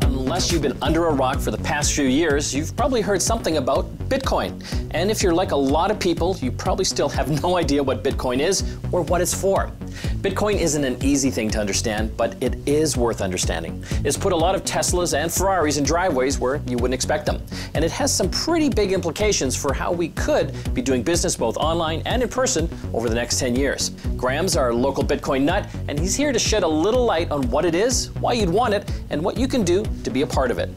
Unless you've been under a rock for the past few years, you've probably heard something about Bitcoin. And if you're like a lot of people, you probably still have no idea what Bitcoin is or what it's for. Bitcoin isn't an easy thing to understand, but it is worth understanding. It's put a lot of Teslas and Ferraris in driveways where you wouldn't expect them. And it has some pretty big implications for how we could be doing business both online and in person over the next 10 years. Graham's our local Bitcoin nut, and he's here to shed a little light on what it is, why you'd want it, and what you can do to be a part of it.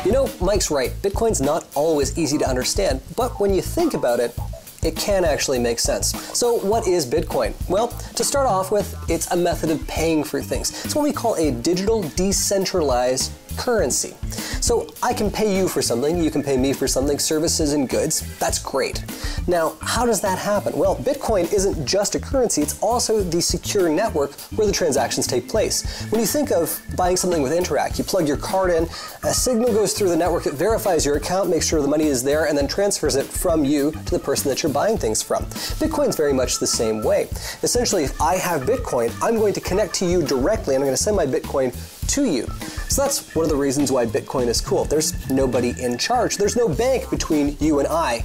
You know, Mike's right. Bitcoin's not always easy to understand, but when you think about it, it can actually make sense. So what is Bitcoin? Well, to start off with, it's a method of paying for things. It's what we call a digital decentralized currency. So I can pay you for something, you can pay me for something, services and goods. That's great. Now, how does that happen? Well, Bitcoin isn't just a currency, it's also the secure network where the transactions take place. When you think of buying something with Interac, you plug your card in, a signal goes through the network, it verifies your account, makes sure the money is there, and then transfers it from you to the person that you're buying things from. Bitcoin's very much the same way. Essentially, if I have Bitcoin, I'm going to connect to you directly, and I'm going to send my Bitcoin to you. So that's one of the reasons why Bitcoin is cool. There's nobody in charge. There's no bank between you and I.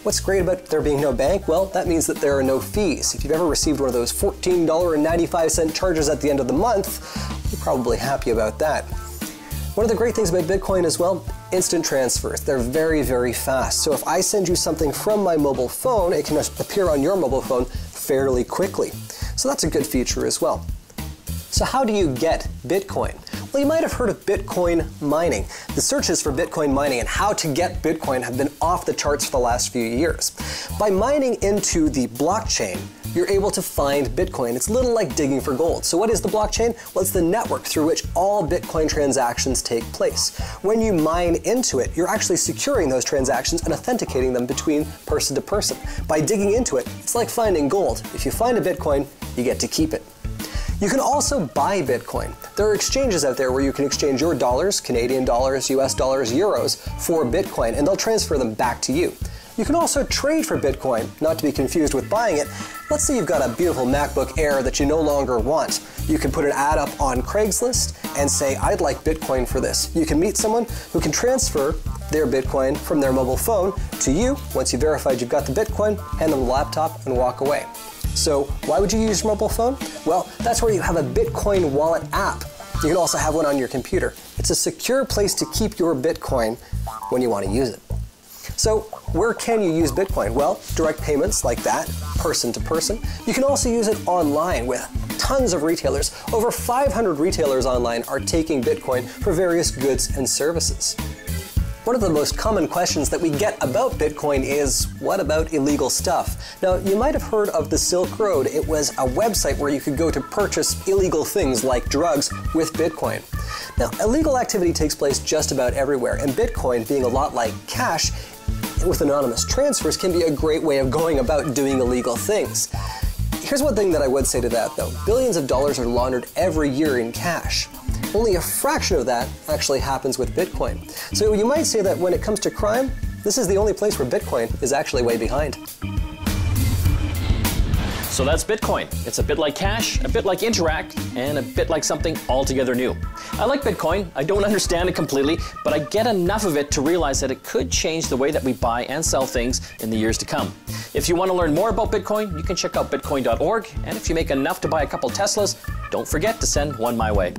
What's great about there being no bank? Well, that means that there are no fees. If you've ever received one of those $14.95 charges at the end of the month, you're probably happy about that. One of the great things about Bitcoin as well, instant transfers. They're very, very fast. So if I send you something from my mobile phone, it can appear on your mobile phone fairly quickly. So that's a good feature as well. So how do you get Bitcoin? Well, you might have heard of Bitcoin mining. The searches for Bitcoin mining and how to get Bitcoin have been off the charts for the last few years. By mining into the blockchain, you're able to find Bitcoin. It's a little like digging for gold. So what is the blockchain? Well, it's the network through which all Bitcoin transactions take place. When you mine into it, you're actually securing those transactions and authenticating them between person to person. By digging into it, it's like finding gold. If you find a Bitcoin, you get to keep it. You can also buy Bitcoin. There are exchanges out there where you can exchange your dollars, Canadian dollars, US dollars, euros, for Bitcoin, and they'll transfer them back to you. You can also trade for Bitcoin, not to be confused with buying it. Let's say you've got a beautiful MacBook Air that you no longer want. You can put an ad up on Craigslist and say, I'd like Bitcoin for this. You can meet someone who can transfer their Bitcoin from their mobile phone to you. Once you've verified you've got the Bitcoin, hand them the laptop and walk away. So why would you use your mobile phone? Well, that's where you have a Bitcoin wallet app. You can also have one on your computer. It's a secure place to keep your Bitcoin when you want to use it. So where can you use Bitcoin? Well, direct payments like that, person to person. You can also use it online with tons of retailers. Over 500 retailers online are taking Bitcoin for various goods and services. One of the most common questions that we get about Bitcoin is, what about illegal stuff? Now, you might have heard of the Silk Road. It was a website where you could go to purchase illegal things like drugs with Bitcoin. Now, illegal activity takes place just about everywhere, and Bitcoin, being a lot like cash, with anonymous transfers, can be a great way of going about doing illegal things. Here's one thing that I would say to that, though. Billions of dollars are laundered every year in cash. Only a fraction of that actually happens with Bitcoin. So you might say that when it comes to crime, this is the only place where Bitcoin is actually way behind. So that's Bitcoin. It's a bit like cash, a bit like Interac, and a bit like something altogether new. I like Bitcoin. I don't understand it completely, but I get enough of it to realize that it could change the way that we buy and sell things in the years to come. If you want to learn more about Bitcoin, you can check out bitcoin.org, and if you make enough to buy a couple Teslas, don't forget to send one my way.